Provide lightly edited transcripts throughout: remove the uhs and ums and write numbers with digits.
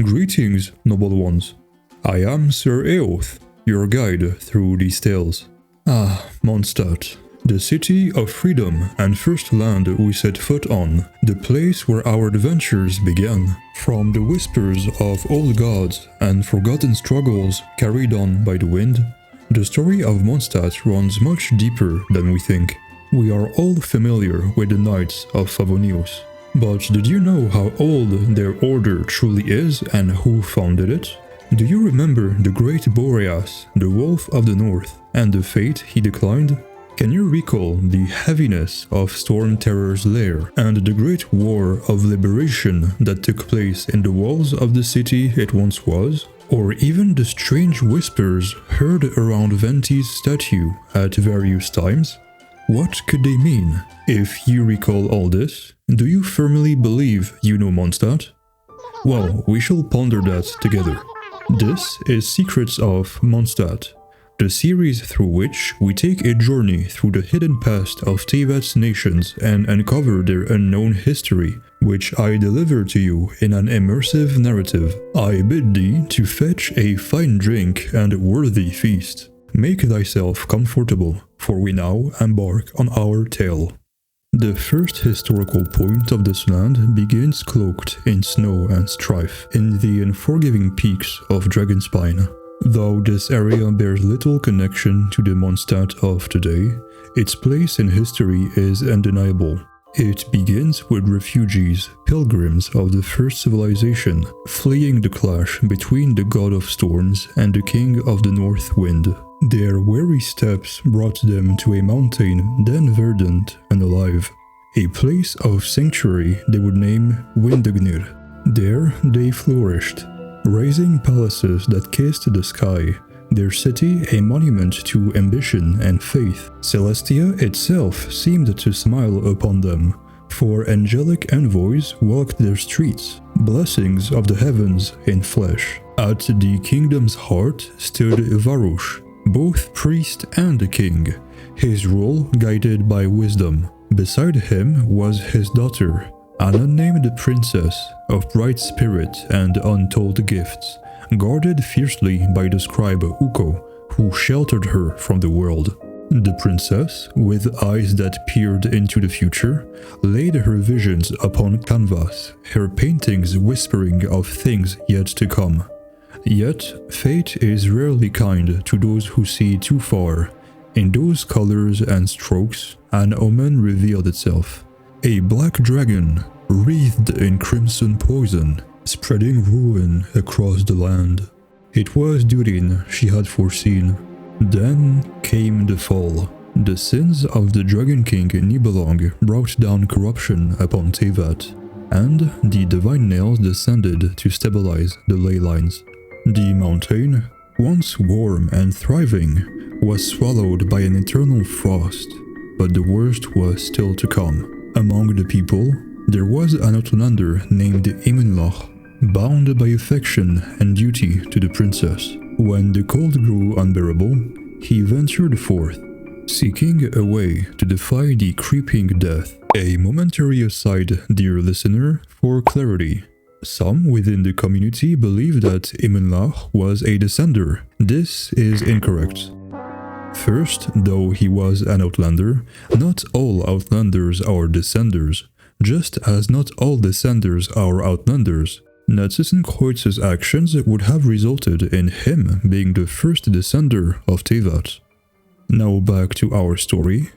Greetings, noble ones. I am Sir Eoth, your guide through these tales. Mondstadt, the city of freedom and first land we set foot on, the place where our adventures began. From the whispers of old gods and forgotten struggles carried on by the wind, the story of Mondstadt runs much deeper than we think. We are all familiar with the Knights of Favonius. But did you know how old their order truly is and who founded it? Do you remember the great Boreas, the Wolf of the North, and the fate he declined? Can you recall the heaviness of Stormterror's lair and the great war of liberation that took place in the walls of the city it once was? Or even the strange whispers heard around Venti's statue at various times? What could they mean? If you recall all this, do you firmly believe you know Mondstadt? Well, we shall ponder that together. This is Secrets of Mondstadt, the series through which we take a journey through the hidden past of Teyvat's nations and uncover their unknown history, which I deliver to you in an immersive narrative. I bid thee to fetch a fine drink and a worthy feast. Make thyself comfortable, for we now embark on our tale. The first historical point of this land begins cloaked in snow and strife in the unforgiving peaks of Dragonspine. Though this area bears little connection to the Mondstadt of today, its place in history is undeniable. It begins with refugees, pilgrims of the first civilization, fleeing the clash between the god of storms and the king of the north wind. Their weary steps brought them to a mountain then verdant and alive, a place of sanctuary they would name Vindagnyr. There they flourished, raising palaces that kissed the sky, their city a monument to ambition and faith. Celestia itself seemed to smile upon them, for angelic envoys walked their streets, blessings of the heavens in flesh. At the kingdom's heart stood Varush, both priest and king, his rule guided by wisdom. Beside him was his daughter, an unnamed princess of bright spirit and untold gifts, guarded fiercely by the scribe Ukko, who sheltered her from the world. The princess, with eyes that peered into the future, laid her visions upon canvas, her paintings whispering of things yet to come. Yet, fate is rarely kind to those who see too far. In those colors and strokes, an omen revealed itself. A black dragon, wreathed in crimson poison, spreading ruin across the land. It was Durin she had foreseen. Then came the fall. The sins of the Dragon King Nibelung brought down corruption upon Teyvat, and the divine nails descended to stabilize the ley lines. The mountain, once warm and thriving, was swallowed by an eternal frost, but the worst was still to come. Among the people, there was an outlander named Imenlach, bound by affection and duty to the princess. When the cold grew unbearable, he ventured forth, seeking a way to defy the creeping death. A momentary aside, dear listener, for clarity. Some within the community believe that Imenlach was a descender. This is incorrect. First, though he was an outlander, not all outlanders are descenders, just as not all descenders are outlanders. Natsusenkreuz's actions would have resulted in him being the first descender of Teyvat. Now back to our story.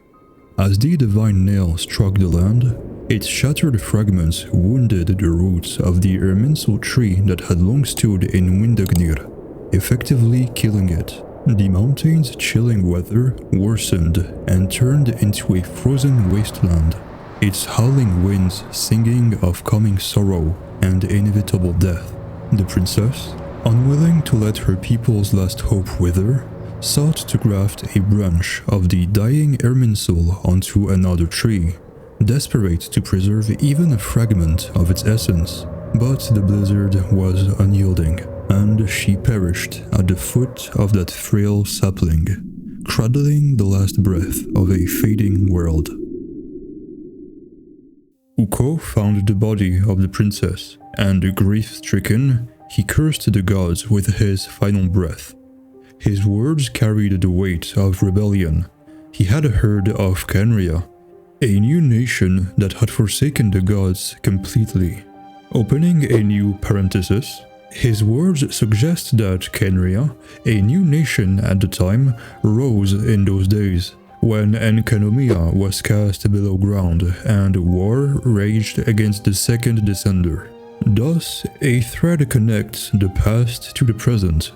As the divine nail struck the land, its shattered fragments wounded the roots of the Irminsul tree that had long stood in Vindagnyr, effectively killing it. The mountain's chilling weather worsened and turned into a frozen wasteland, its howling winds singing of coming sorrow and inevitable death. The princess, unwilling to let her people's last hope wither, sought to graft a branch of the dying Irminsul onto another tree, desperate to preserve even a fragment of its essence. But the blizzard was unyielding, and she perished at the foot of that frail sapling, cradling the last breath of a fading world. Ukko found the body of the princess, and grief-stricken, he cursed the gods with his final breath. His words carried the weight of rebellion. He had heard of Khaenri'ah, a new nation that had forsaken the gods completely. Opening a new parenthesis, his words suggest that Khaenri'ah, a new nation at the time, rose in those days, when Enkanomiya was cast below ground and war raged against the second descender. Thus, a thread connects the past to the present.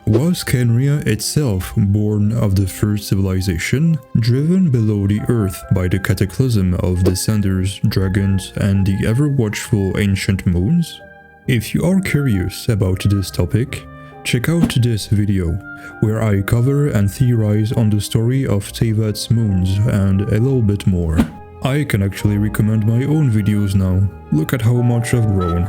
Was Khaenri'ah itself born of the first civilization, driven below the earth by the cataclysm of descenders, dragons, and the ever-watchful ancient moons? If you are curious about this topic, check out this video, where I cover and theorize on the story of Teyvat's moons and a little bit more. I can actually recommend my own videos now. Look at how much I've grown.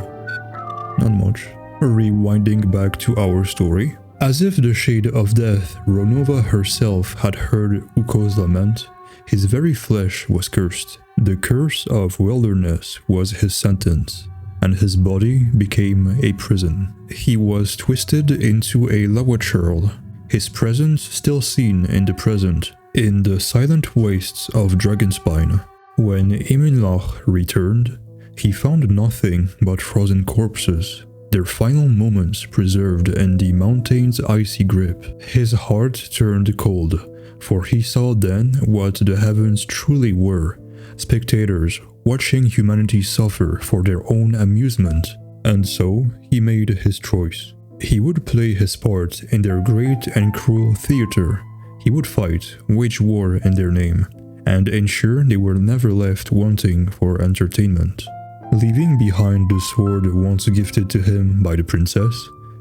Not much. Rewinding back to our story. As if the Shade of Death, Ronova herself, had heard Ukko's lament, his very flesh was cursed. The curse of wilderness was his sentence, and his body became a prison. He was twisted into a lava churl, his presence still seen in the present, in the silent wastes of Dragonspine. When Iminlach returned, he found nothing but frozen corpses, their final moments preserved in the mountain's icy grip. His heart turned cold, for he saw then what the heavens truly were, spectators watching humanity suffer for their own amusement. And so he made his choice. He would play his part in their great and cruel theater. He would fight, wage war in their name, and ensure they were never left wanting for entertainment. Leaving behind the sword once gifted to him by the princess,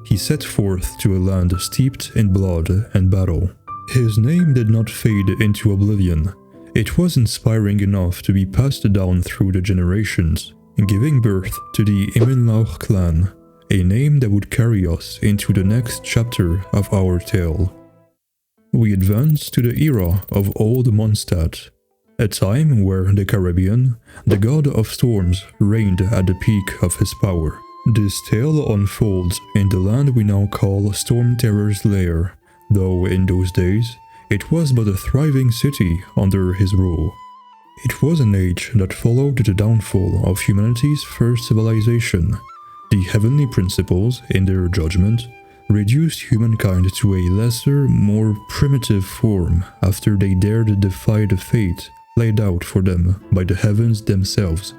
he set forth to a land steeped in blood and battle. His name did not fade into oblivion. It was inspiring enough to be passed down through the generations, giving birth to the Iminlach clan, a name that would carry us into the next chapter of our tale. We advance to the era of Old Mondstadt, a time where Decarabian, the god of storms, reigned at the peak of his power. This tale unfolds in the land we now call Stormterror's Lair, though in those days, it was but a thriving city under his rule. It was an age that followed the downfall of humanity's first civilization. The heavenly principles, in their judgment, reduced humankind to a lesser, more primitive form after they dared defy the fate laid out for them by the heavens themselves.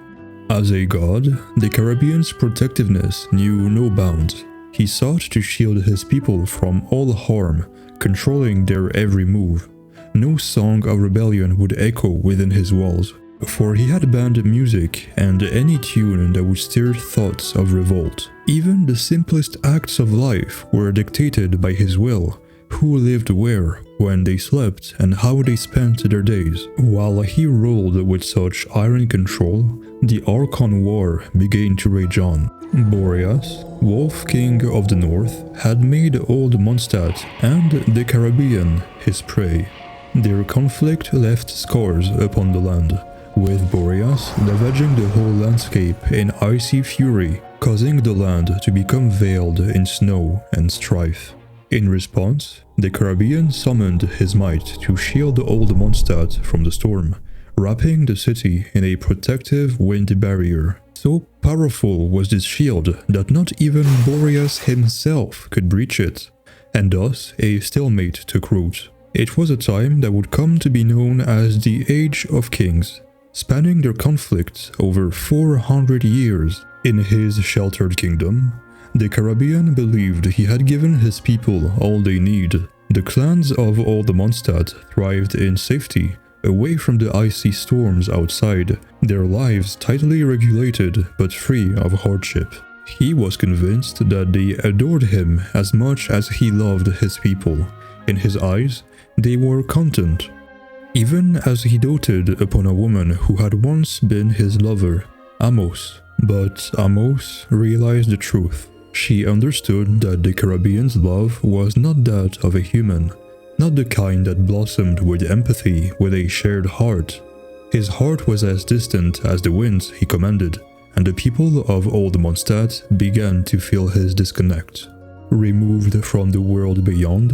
As a god, Decarabian's protectiveness knew no bounds. He sought to shield his people from all harm, controlling their every move. No song of rebellion would echo within his walls, for he had banned music and any tune that would stir thoughts of revolt. Even the simplest acts of life were dictated by his will: who lived where, when they slept, and how they spent their days. While he ruled with such iron control, the Archon War began to rage on. Boreas, Wolf King of the North, had made Old Mondstadt and Decarabian his prey. Their conflict left scars upon the land, with Boreas ravaging the whole landscape in icy fury, causing the land to become veiled in snow and strife. In response, Decarabian summoned his might to shield Old Mondstadt from the storm, wrapping the city in a protective wind barrier. So powerful was this shield that not even Boreas himself could breach it, and thus a stalemate took root. It was a time that would come to be known as the Age of Kings, spanning their conflicts over 400 years. In his sheltered kingdom, Decarabian believed he had given his people all they need. The clans of Old Mondstadt thrived in safety, away from the icy storms outside, their lives tightly regulated but free of hardship. He was convinced that they adored him as much as he loved his people. In his eyes, they were content. Even as he doted upon a woman who had once been his lover, Amos. But Amos realized the truth. She understood that Decarabian's love was not that of a human, not the kind that blossomed with empathy with a shared heart. His heart was as distant as the winds he commanded, and the people of Old Mondstadt began to feel his disconnect. Removed from the world beyond,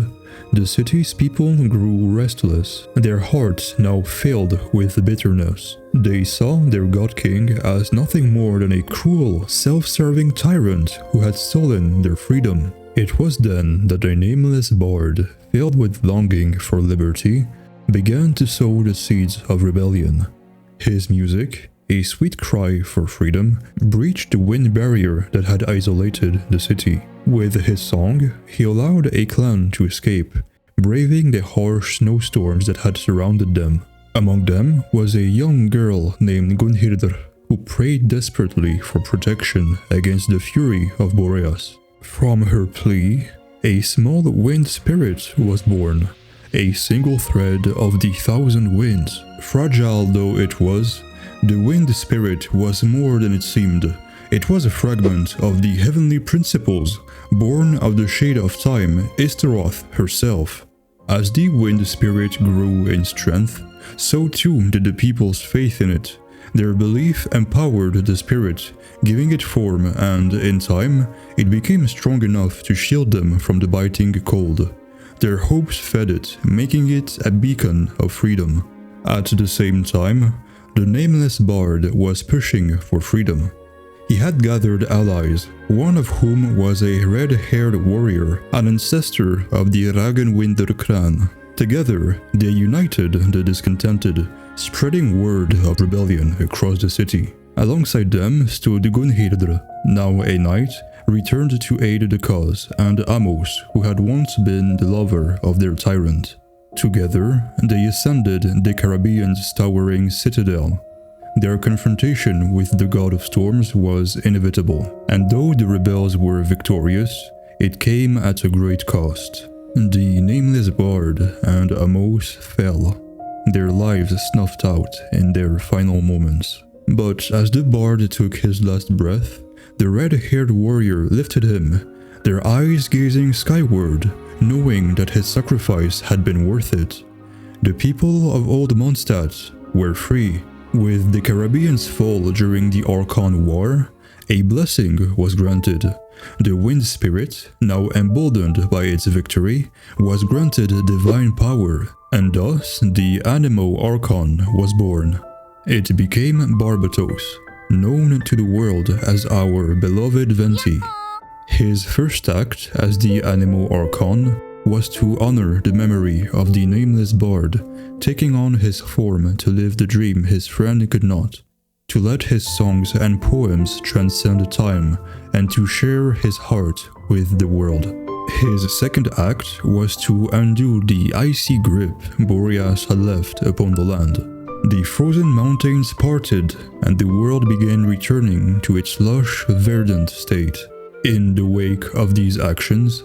the city's people grew restless, their hearts now filled with bitterness. They saw their god king as nothing more than a cruel, self-serving tyrant who had stolen their freedom. It was then that a nameless bard, filled with longing for liberty, began to sow the seeds of rebellion. His music, a sweet cry for freedom, breached the wind barrier that had isolated the city. With his song, he allowed a clan to escape, braving the harsh snowstorms that had surrounded them. Among them was a young girl named Gunhildr, who prayed desperately for protection against the fury of Boreas. From her plea, a small wind spirit was born, a single thread of the thousand winds. Fragile though it was, the wind spirit was more than it seemed. It was a fragment of the heavenly principles, born of the shade of time, Istaroth herself. As the wind spirit grew in strength, so too did the people's faith in it. Their belief empowered the spirit, giving it form, and in time, it became strong enough to shield them from the biting cold. Their hopes fed it, making it a beacon of freedom. At the same time, the nameless bard was pushing for freedom. He had gathered allies, one of whom was a red-haired warrior, an ancestor of the Ragenwinder clan. Together, they united the discontented, spreading word of rebellion across the city. Alongside them stood Gunhildr, now a knight, returned to aid the cause, and Amos, who had once been the lover of their tyrant. Together, they ascended Decarabian's towering citadel. Their confrontation with the god of storms was inevitable, and though the rebels were victorious, it came at a great cost. The nameless bard and Amos fell, their lives snuffed out in their final moments. But as the bard took his last breath, the red-haired warrior lifted him, their eyes gazing skyward, knowing that his sacrifice had been worth it. The people of Old Mondstadt were free. With the Decarabian's fall during the Archon War, a blessing was granted. The wind spirit, now emboldened by its victory, was granted divine power, and thus the Anemo Archon was born. It became Barbatos, known to the world as our beloved Venti. His first act as the Anemo Archon was to honor the memory of the nameless bard, taking on his form to live the dream his friend could not, to let his songs and poems transcend time, and to share his heart with the world. His second act was to undo the icy grip Boreas had left upon the land. The frozen mountains parted, and the world began returning to its lush, verdant state. In the wake of these actions,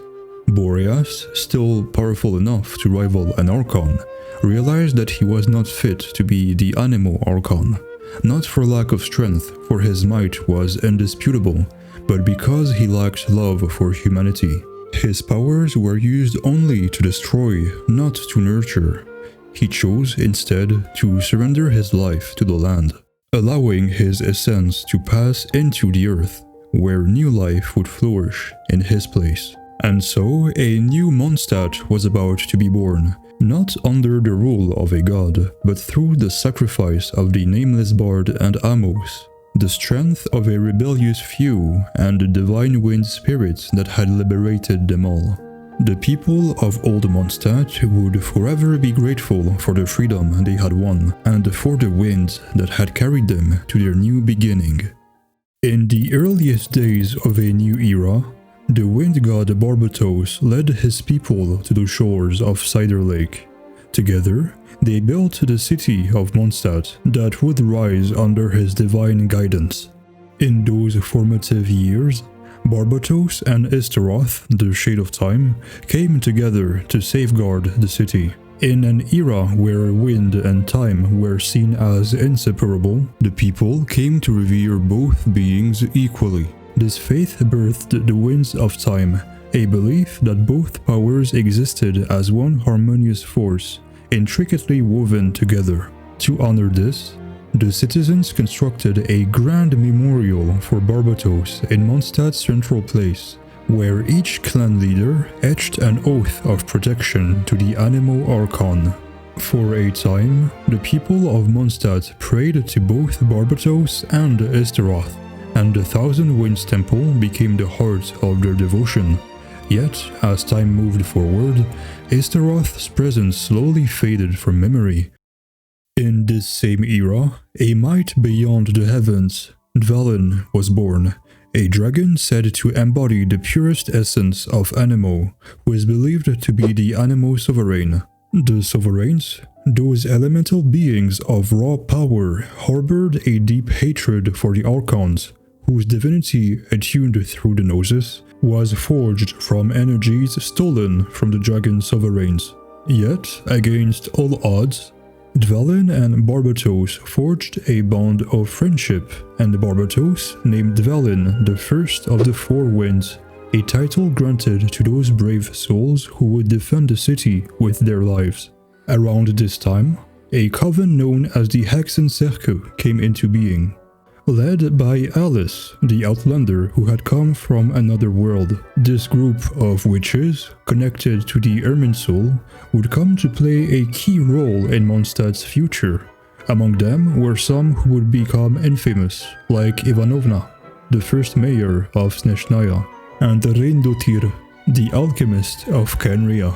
Boreas, still powerful enough to rival an Archon, realized that he was not fit to be the Anemo Archon, not for lack of strength, for his might was indisputable, but because he lacked love for humanity. His powers were used only to destroy, not to nurture. He chose instead to surrender his life to the land, allowing his essence to pass into the earth, where new life would flourish in his place. And so a new Mondstadt was about to be born, not under the rule of a god, but through the sacrifice of the nameless bard and Amos, the strength of a rebellious few, and the divine wind spirit that had liberated them all. The people of Old Mondstadt would forever be grateful for the freedom they had won, and for the wind that had carried them to their new beginning. In the earliest days of a new era, the wind god Barbatos led his people to the shores of Cider Lake. Together, they built the city of Mondstadt that would rise under his divine guidance. In those formative years, Barbatos and Istaroth, the Shade of Time, came together to safeguard the city. In an era where wind and time were seen as inseparable, the people came to revere both beings equally. This faith birthed the winds of time, a belief that both powers existed as one harmonious force, intricately woven together. To honor this, The citizens constructed a grand memorial for Barbatos in Mondstadt's central place, where each clan leader etched an oath of protection to the Anemo Archon. For a time, the people of Mondstadt prayed to both Barbatos and Istaroth, and the Thousand Winds Temple became the heart of their devotion. Yet, as time moved forward, Istaroth's presence slowly faded from memory. In this same era, a might beyond the heavens, Dvalin was born, a dragon said to embody the purest essence of Anemo, who is believed to be the Anemo Sovereign. The Sovereigns, those elemental beings of raw power, harbored a deep hatred for the Archons, whose divinity, attuned through the Gnosis, was forged from energies stolen from the Dragon Sovereigns. Yet, against all odds, Dvalin and Barbatos forged a bond of friendship, and Barbatos named Dvalin the First of the Four Winds, a title granted to those brave souls who would defend the city with their lives. Around this time, a coven known as the Hexencercle came into being. Led by Alice, the Outlander who had come from another world. This group of witches, connected to the Irminsul, would come to play a key role in Mondstadt's future. Among them were some who would become infamous, like Ivanovna, the first mayor of Snezhnaya, and Reindotir, the alchemist of Kenria.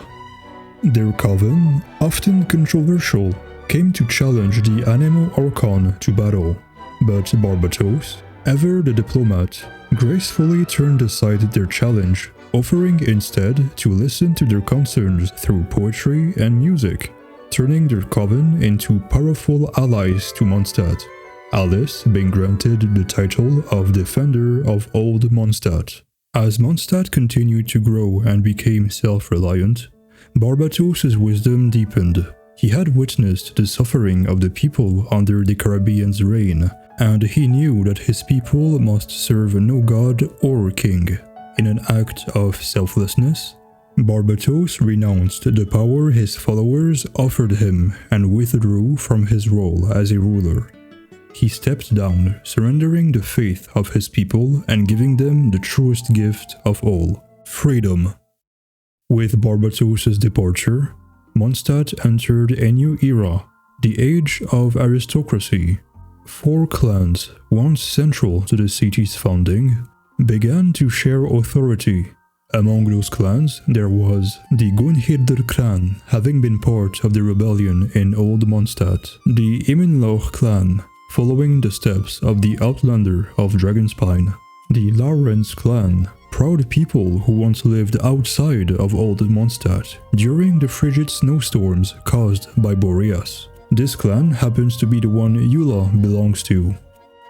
Their coven, often controversial, came to challenge the Anemo Archon to battle. But Barbatos, ever the diplomat, gracefully turned aside their challenge, offering instead to listen to their concerns through poetry and music, turning their coven into powerful allies to Mondstadt, Alice being granted the title of Defender of Old Mondstadt. As Mondstadt continued to grow and became self-reliant, Barbatos' wisdom deepened. He had witnessed the suffering of the people under the Decarabian's reign, and he knew that his people must serve no god or king. In an act of selflessness, Barbatos renounced the power his followers offered him and withdrew from his role as a ruler. He stepped down, surrendering the faith of his people and giving them the truest gift of all, freedom. With Barbatos' departure, Mondstadt entered a new era, the age of aristocracy. Four clans, once central to the city's founding, began to share authority. Among those clans, there was the Gunhildr clan, having been part of the rebellion in Old Mondstadt, the Imenloch clan, following the steps of the Outlander of Dragonspine, the Laurens clan, proud people who once lived outside of Old Mondstadt during the frigid snowstorms caused by Boreas. This clan happens to be the one Eula belongs to.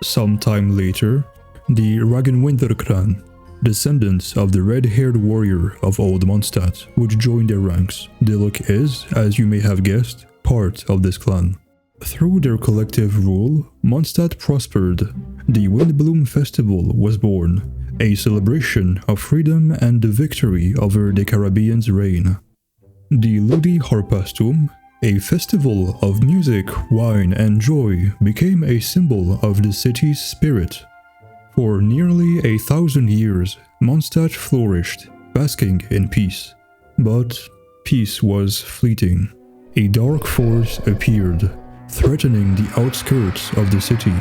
Sometime later, the Ragnwindr clan, descendants of the red-haired warrior of Old Mondstadt, would join their ranks. Diluc is, as you may have guessed, part of this clan. Through their collective rule, Mondstadt prospered. The Windbloom Festival was born, a celebration of freedom and the victory over the Decarabian's reign. The Ludi Harpastum, a festival of music, wine, and joy, became a symbol of the city's spirit. For nearly 1,000 years, Mondstadt flourished, basking in peace. But peace was fleeting. A dark force appeared, threatening the outskirts of the city.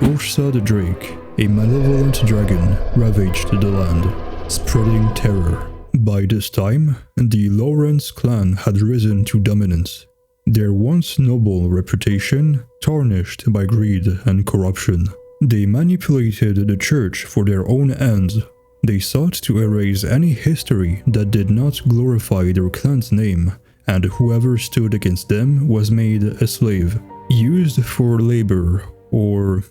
Ursa the Drake, a malevolent dragon, ravaged the land, spreading terror. By this time, the Laurens clan had risen to dominance, their once noble reputation tarnished by greed and corruption. They manipulated the church for their own ends. They sought to erase any history that did not glorify their clan's name, and whoever stood against them was made a slave, used for labor or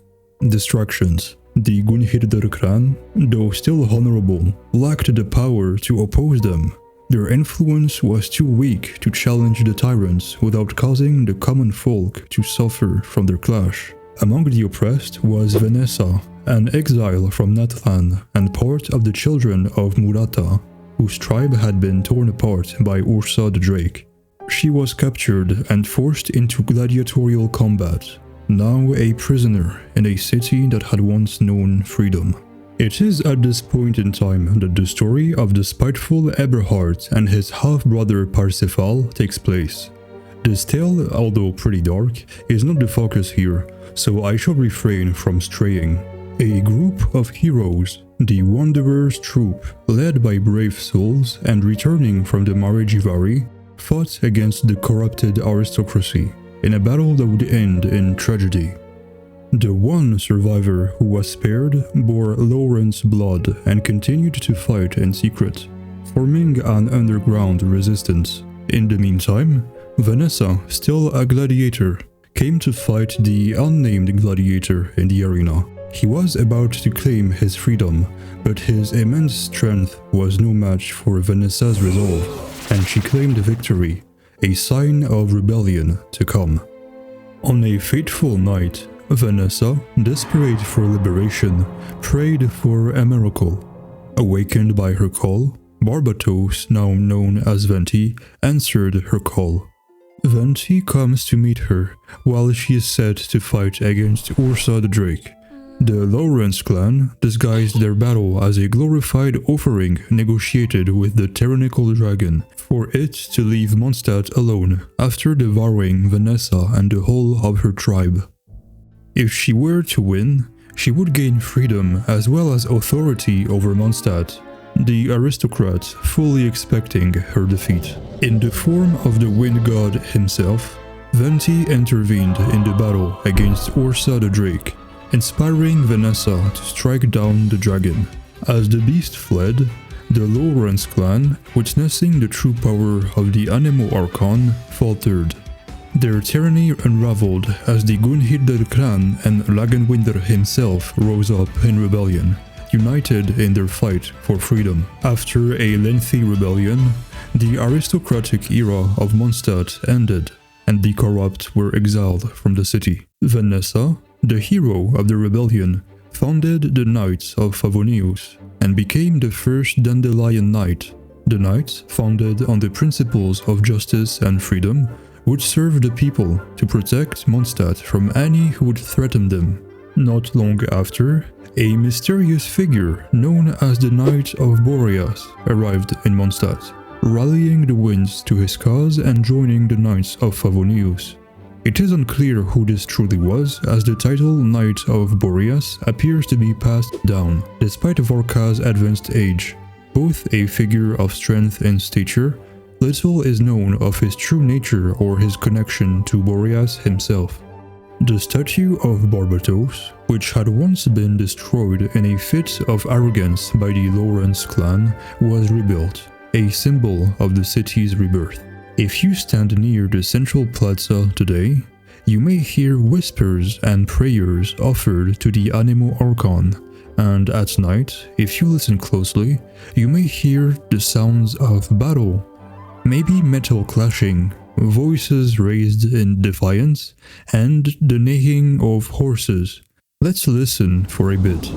distractions. The Gunhildr clan, though still honorable, lacked the power to oppose them. Their influence was too weak to challenge the tyrants without causing the common folk to suffer from their clash. Among the oppressed was Vanessa, an exile from Natlan and part of the children of Murata, whose tribe had been torn apart by Ursa the Drake. She was captured and forced into gladiatorial combat. now a prisoner in a city that had once known freedom. It is at this point in time that the story of the spiteful Eberhard and his half-brother Parsifal takes place. This tale, although pretty dark, is not the focus here, so I shall refrain from straying. A group of heroes, the Wanderer's Troop, led by brave souls and returning from the Marijivari, fought against the corrupted aristocracy in a battle that would end in tragedy. The one survivor who was spared bore Lauren's blood and continued to fight in secret, forming an underground resistance. In the meantime, Vanessa, still a gladiator, came to fight the unnamed gladiator in the arena. He was about to claim his freedom, but his immense strength was no match for Vanessa's resolve, and she claimed victory, a sign of rebellion to come. On a fateful night, Vanessa, desperate for liberation, prayed for a miracle. Awakened by her call, Barbatos, now known as Venti, answered her call. Venti comes to meet her while she is set to fight against Ursa the Drake. The Lawrence clan disguised their battle as a glorified offering negotiated with the tyrannical dragon for it to leave Mondstadt alone after devouring Vanessa and the whole of her tribe. If she were to win, she would gain freedom as well as authority over Mondstadt, the aristocrat fully expecting her defeat. In the form of the wind god himself, Venti intervened in the battle against Ursa the Drake, inspiring Vanessa to strike down the dragon. As the beast fled, the Lawrence clan, witnessing the true power of the Anemo Archon, faltered. Their tyranny unraveled as the Gunhildr clan and Lagenwinder himself rose up in rebellion, united in their fight for freedom. After a lengthy rebellion, the aristocratic era of Mondstadt ended, and the corrupt were exiled from the city. Vanessa, the hero of the rebellion, founded the Knights of Favonius and became the first Dandelion Knight. The Knights, founded on the principles of justice and freedom, would serve the people to protect Mondstadt from any who would threaten them. Not long after, a mysterious figure known as the Knight of Boreas arrived in Mondstadt, rallying the winds to his cause and joining the Knights of Favonius. It is unclear who this truly was, as the title Knight of Boreas appears to be passed down, despite Vorka's advanced age. Both a figure of strength and stature, little is known of his true nature or his connection to Boreas himself. The statue of Barbatos, which had once been destroyed in a fit of arrogance by the Lawrence clan, was rebuilt, a symbol of the city's rebirth. If you stand near the central plaza today, you may hear whispers and prayers offered to the Anemo Archon, and at night, if you listen closely, you may hear the sounds of battle. Maybe metal clashing, voices raised in defiance, and the neighing of horses. Let's listen for a bit.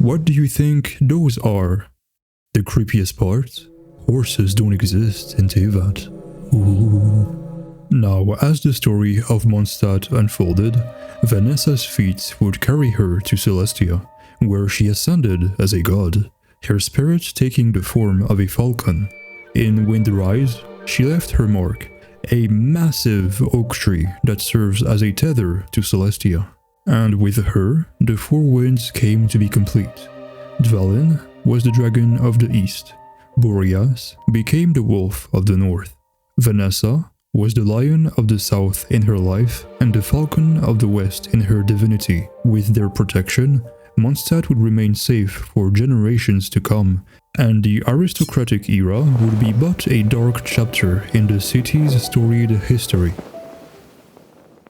What do you think those are? The creepiest part? Horses don't exist in Tevat. Ooh. Now, as the story of Mondstadt unfolded, Vanessa's feet would carry her to Celestia, where she ascended as a god, her spirit taking the form of a falcon. In Windrise, she left her mark, a massive oak tree that serves as a tether to Celestia. And with her, the four winds came to be complete. Dvalin was the dragon of the east, Boreas became the wolf of the north. Vanessa was the lion of the south in her life and the falcon of the west in her divinity. With their protection, Mondstadt would remain safe for generations to come, and the Aristocratic Era would be but a dark chapter in the city's storied history.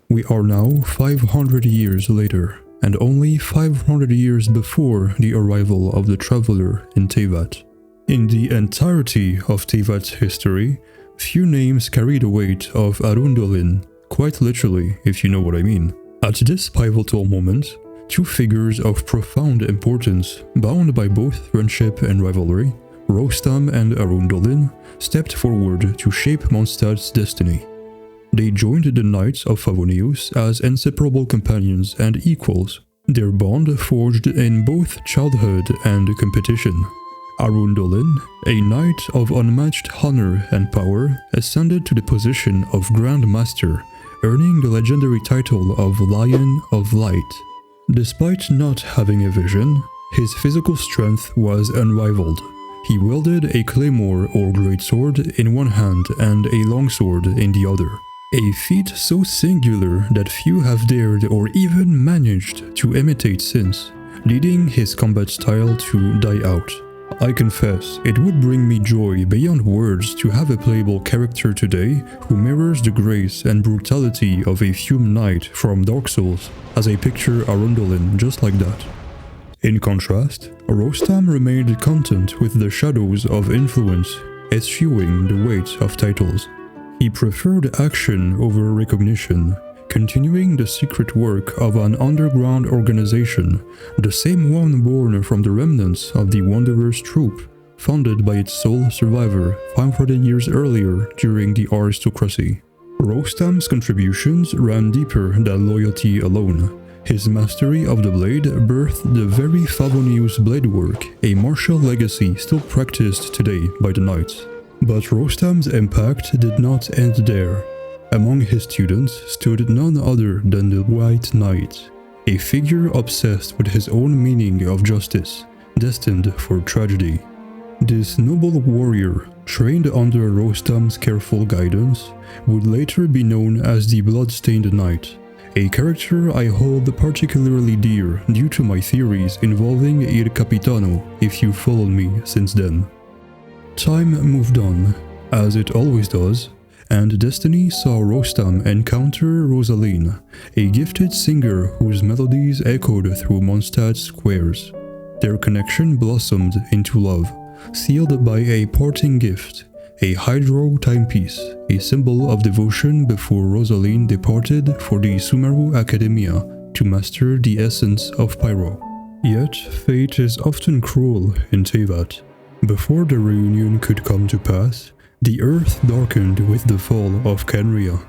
We are now 500 years later, and only 500 years before the arrival of the traveler in Teyvat. In the entirety of Teyvat's history, few names carry the weight of Arundolyn, quite literally, if you know what I mean. At this pivotal moment, two figures of profound importance, bound by both friendship and rivalry, Rostam and Arundolyn, stepped forward to shape Mondstadt's destiny. They joined the Knights of Favonius as inseparable companions and equals, their bond forged in both childhood and competition. Arundolyn, a knight of unmatched honor and power, ascended to the position of Grand Master, earning the legendary title of Lion of Light. Despite not having a vision, his physical strength was unrivaled. He wielded a claymore or greatsword in one hand and a longsword in the other, a feat so singular that few have dared or even managed to imitate since, leading his combat style to die out. I confess, it would bring me joy beyond words to have a playable character today who mirrors the grace and brutality of a fume knight from Dark Souls, as I picture Arundolyn just like that. In contrast, Rostam remained content with the shadows of influence, eschewing the weight of titles. He preferred action over recognition, continuing the secret work of an underground organization, the same one born from the remnants of the Wanderer's troop, founded by its sole survivor 500 years earlier during the aristocracy. Rostam's contributions ran deeper than loyalty alone. His mastery of the blade birthed the very Favonius bladework, a martial legacy still practiced today by the knights. But Rostam's impact did not end there. Among his students stood none other than the White Knight, a figure obsessed with his own meaning of justice, destined for tragedy. This noble warrior, trained under Rostam's careful guidance, would later be known as the Bloodstained Knight, a character I hold particularly dear due to my theories involving Il Capitano, if you followed me since then. Time moved on, as it always does, and destiny saw Rostam encounter Rosaline, a gifted singer whose melodies echoed through Mondstadt's squares. Their connection blossomed into love, sealed by a parting gift, a hydro timepiece, a symbol of devotion before Rosaline departed for the Sumeru Academia to master the essence of Pyro. Yet, fate is often cruel in Teyvat. Before the reunion could come to pass, the earth darkened with the fall of Khaenri'ah,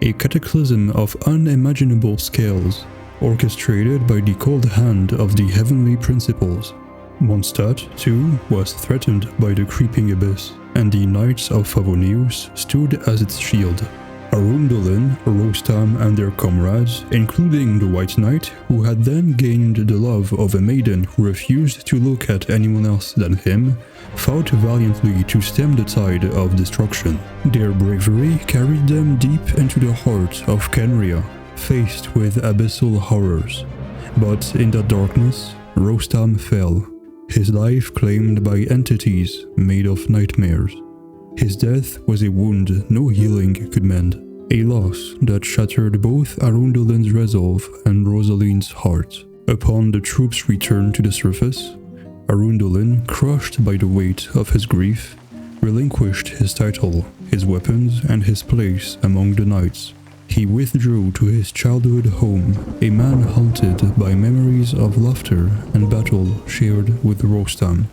a cataclysm of unimaginable scales, orchestrated by the cold hand of the heavenly principles. Mondstadt, too, was threatened by the creeping abyss, and the Knights of Favonius stood as its shield. Arundolyn, Rostam and their comrades, including the White Knight, who had then gained the love of a maiden who refused to look at anyone else than him, fought valiantly to stem the tide of destruction. Their bravery carried them deep into the heart of Khaenri'ah, faced with abyssal horrors. But in that darkness, Rostam fell, his life claimed by entities made of nightmares. His death was a wound no healing could mend, a loss that shattered both Arundolyn's resolve and Rosaline's heart. Upon the troops' return to the surface, Arundolyn, crushed by the weight of his grief, relinquished his title, his weapons, and his place among the knights. He withdrew to his childhood home, a man haunted by memories of laughter and battle shared with Rostam.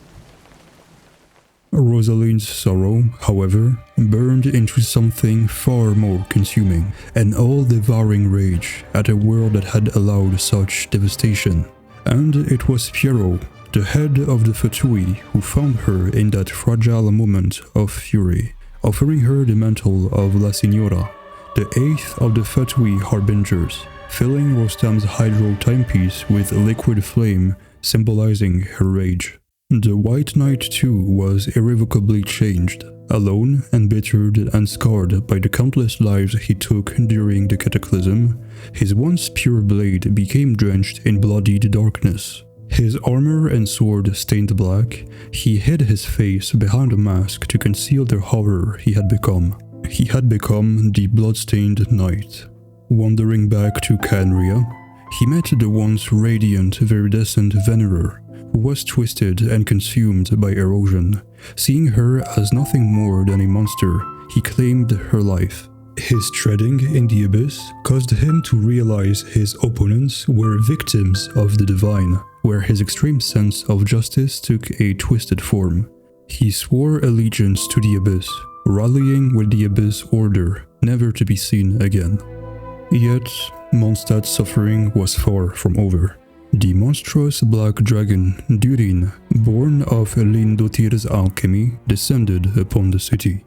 Rosaline's sorrow, however, burned into something far more consuming, an all-devouring rage at a world that had allowed such devastation. And it was Piero, the head of the Fatui, who found her in that fragile moment of fury, offering her the mantle of La Signora, the eighth of the Fatui harbingers, filling Rostam's hydro timepiece with liquid flame, symbolizing her rage. The White Knight too was irrevocably changed, alone, embittered and scarred by the countless lives he took during the cataclysm. His once pure blade became drenched in bloodied darkness. His armor and sword stained black, he hid his face behind a mask to conceal the horror he had become. He had become the bloodstained knight. Wandering back to Khaenri'ah, he met the once radiant, viridescent Venerer, who was twisted and consumed by erosion. Seeing her as nothing more than a monster, he claimed her life. His treading in the abyss caused him to realize his opponents were victims of the divine, where his extreme sense of justice took a twisted form. He swore allegiance to the abyss, rallying with the abyss order, never to be seen again. Yet, Mondstadt's suffering was far from over. The monstrous black dragon, Durin, born of Lindotir's alchemy, descended upon the city.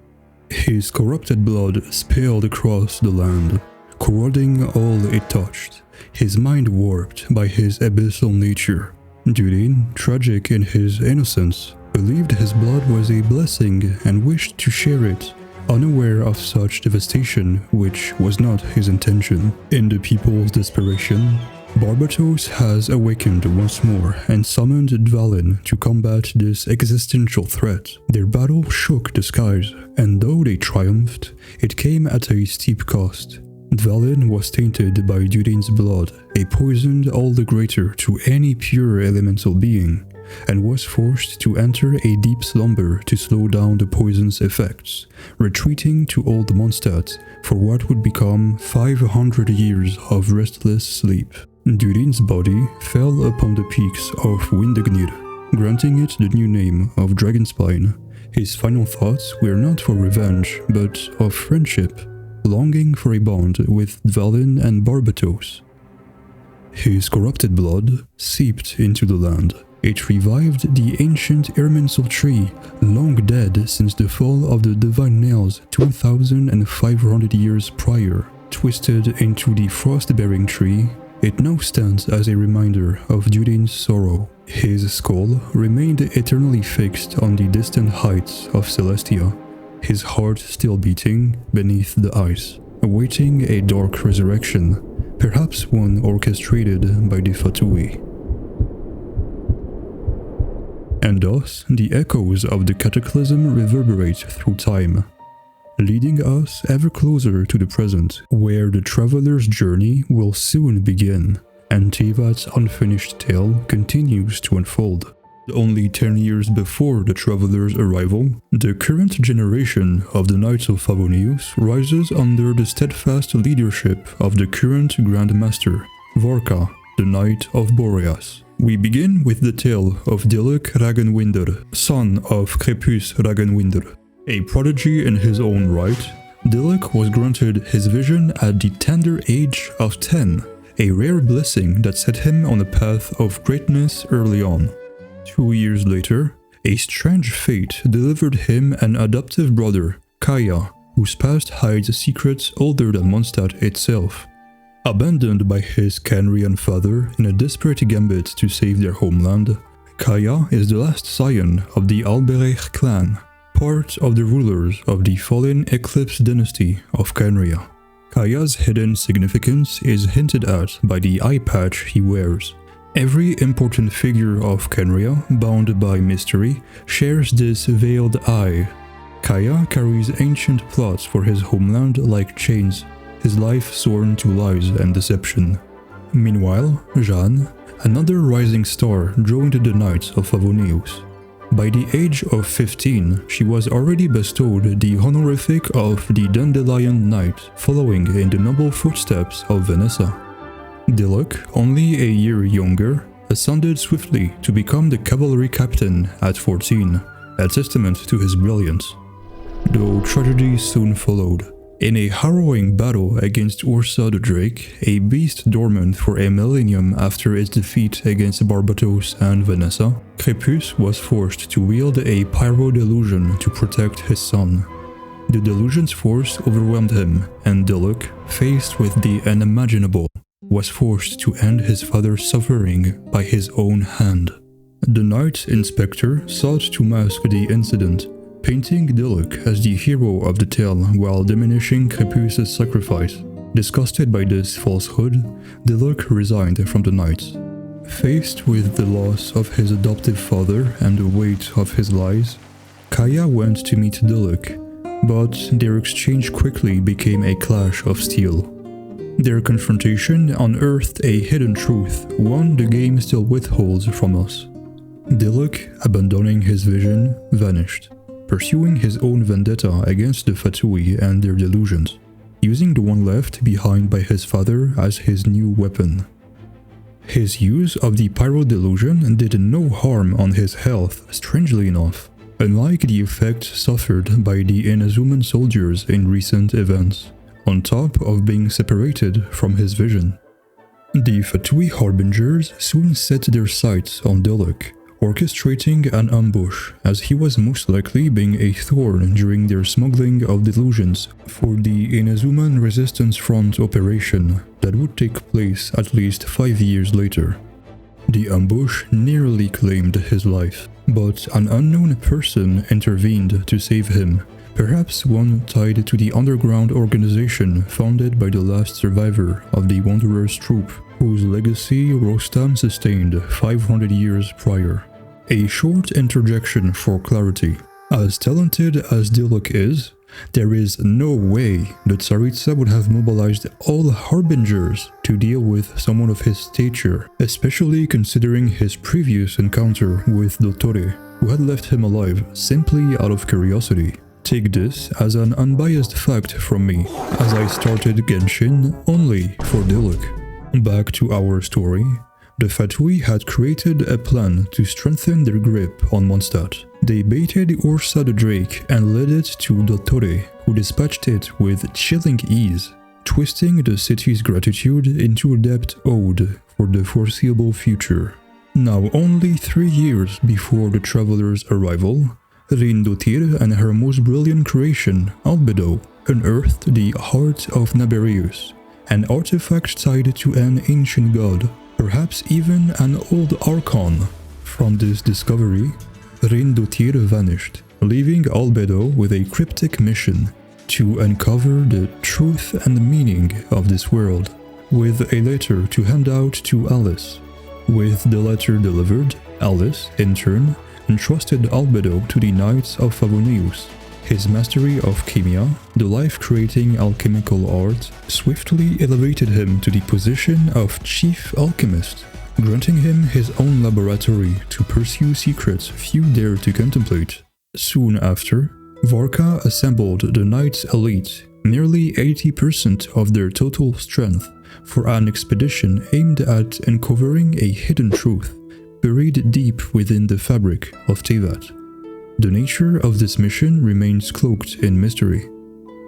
His corrupted blood spilled across the land, corroding all it touched, his mind warped by his abyssal nature. Durin, tragic in his innocence, believed his blood was a blessing and wished to share it, unaware of such devastation, which was not his intention. In the people's desperation, Barbatos has awakened once more and summoned Dvalin to combat this existential threat. Their battle shook the skies, and though they triumphed, it came at a steep cost. Dvalin was tainted by Durin's blood, a poison all the greater to any pure elemental being, and was forced to enter a deep slumber to slow down the poison's effects, retreating to Old Mondstadt for what would become 500 years of restless sleep. Durin's body fell upon the peaks of Vindagnyr, granting it the new name of Dragonspine. His final thoughts were not for revenge, but of friendship, longing for a bond with Dvalin and Barbatos. His corrupted blood seeped into the land. It revived the ancient Irminsul tree, long dead since the fall of the Divine Nails 2,500 years prior. Twisted into the frost-bearing tree, it now stands as a reminder of Durin's sorrow. His skull remained eternally fixed on the distant heights of Celestia, his heart still beating beneath the ice, awaiting a dark resurrection, perhaps one orchestrated by the Fatui. And thus, the echoes of the cataclysm reverberate through time, leading us ever closer to the present, where the traveler's journey will soon begin, and Tevat's unfinished tale continues to unfold. Only 10 years before the traveler's arrival, the current generation of the Knights of Favonius rises under the steadfast leadership of the current Grand Master, Vorka, the Knight of Boreas. We begin with the tale of Dilek Ragenwinder, son of Crepus Ragenwinder. A prodigy in his own right, Dilek was granted his vision at the tender age of 10, a rare blessing that set him on a path of greatness early on. 2 years later, a strange fate delivered him an adoptive brother, Kaya, whose past hides secrets older than Mondstadt itself. Abandoned by his Khaenri'ah father in a desperate gambit to save their homeland, Kaya is the last scion of the Alberech clan, part of the rulers of the fallen Eclipse dynasty of Khaenri'ah. Kaya's hidden significance is hinted at by the eye patch he wears. Every important figure of Khaenri'ah, bound by mystery, shares this veiled eye. Kaya carries ancient plots for his homeland like chains, his life sworn to lies and deception. Meanwhile, Jeanne, another rising star, joined the Knights of Favonius. By the age of 15, she was already bestowed the honorific of the Dandelion Knight, following in the noble footsteps of Vanessa. Dilek, only a year younger, ascended swiftly to become the cavalry captain at 14, a testament to his brilliance. Though tragedy soon followed. In a harrowing battle against Ursa the Drake, a beast dormant for a millennium after its defeat against Barbatos and Vanessa, Crepus was forced to wield a pyro delusion to protect his son. The delusion's force overwhelmed him, and Dilek, faced with the unimaginable, was forced to end his father's suffering by his own hand. The Knight Inspector sought to mask the incident, painting Diluc as the hero of the tale while diminishing Crepus's sacrifice. Disgusted by this falsehood, Diluc resigned from the Knights. Faced with the loss of his adoptive father and the weight of his lies, Kaya went to meet Diluc, but their exchange quickly became a clash of steel. Their confrontation unearthed a hidden truth, one the game still withholds from us. Diluc, abandoning his vision, vanished, pursuing his own vendetta against the Fatui and their delusions, using the one left behind by his father as his new weapon. His use of the Pyro Delusion did no harm on his health, strangely enough, unlike the effect suffered by the Inazuman soldiers in recent events, on top of being separated from his vision. The Fatui Harbingers soon set their sights on Diluc, orchestrating an ambush, as he was most likely being a thorn during their smuggling of delusions for the Inazuman Resistance Front operation that would take place at least 5 years later. The ambush nearly claimed his life, but an unknown person intervened to save him, perhaps one tied to the underground organization founded by the last survivor of the Wanderer's troop, whose legacy Rostam sustained 500 years prior. A short interjection for clarity. As talented as Diluc is, there is no way the Tsaritsa would have mobilized all Harbingers to deal with someone of his stature, especially considering his previous encounter with Dottore, who had left him alive simply out of curiosity. Take this as an unbiased fact from me, as I started Genshin only for Diluc. Back to our story. The Fatui had created a plan to strengthen their grip on Mondstadt. They baited Ursa the Drake and led it to Dottore, who dispatched it with chilling ease, twisting the city's gratitude into a debt owed for the foreseeable future. Now only 3 years before the traveler's arrival, Rindotir and her most brilliant creation, Albedo, unearthed the Heart of Naberius, an artifact tied to an ancient god, perhaps even an old Archon. From this discovery, Rindotir vanished, leaving Albedo with a cryptic mission to uncover the truth and meaning of this world, with a letter to hand out to Alice. With the letter delivered, Alice, in turn, entrusted Albedo to the Knights of Favonius. His mastery of chemia, the life-creating alchemical art, swiftly elevated him to the position of chief alchemist, granting him his own laboratory to pursue secrets few dare to contemplate. Soon after, Varka assembled the Knights' elite, nearly 80% of their total strength, for an expedition aimed at uncovering a hidden truth buried deep within the fabric of Teyvat. The nature of this mission remains cloaked in mystery.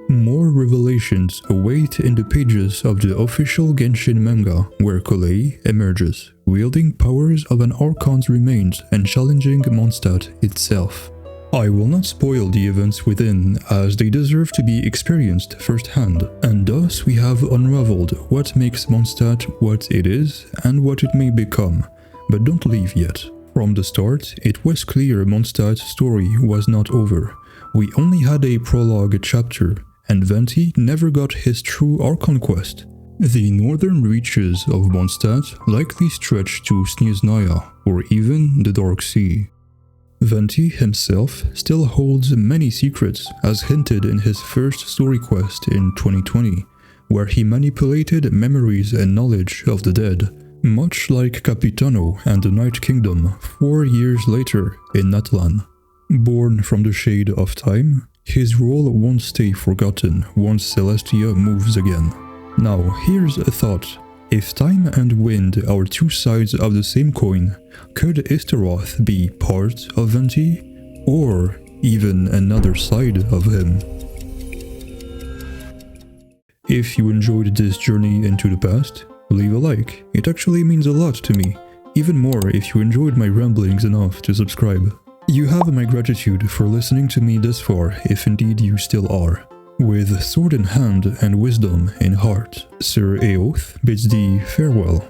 More revelations await in the pages of the official Genshin manga, where Kolei emerges, wielding powers of an Archon's remains and challenging Mondstadt itself. I will not spoil the events within, as they deserve to be experienced firsthand, and thus we have unraveled what makes Mondstadt what it is and what it may become. But don't leave yet. From the start, it was clear Mondstadt's story was not over. We only had a prologue chapter, and Venti never got his true Archon quest. The northern reaches of Mondstadt likely stretch to Snezhnaya, or even the Dark Sea. Venti himself still holds many secrets, as hinted in his first story quest in 2020, where he manipulated memories and knowledge of the dead, much like Capitano and the Night Kingdom 4 years later in Natlan. Born from the shade of time, his role won't stay forgotten once Celestia moves again. Now here's a thought. If time and wind are two sides of the same coin, could Istaroth be part of Venti, or even another side of him? If you enjoyed this journey into the past, leave a like. It actually means a lot to me, even more if you enjoyed my ramblings enough to subscribe. You have my gratitude for listening to me this far, if indeed you still are. With sword in hand and wisdom in heart, Sir Eoth bids thee farewell.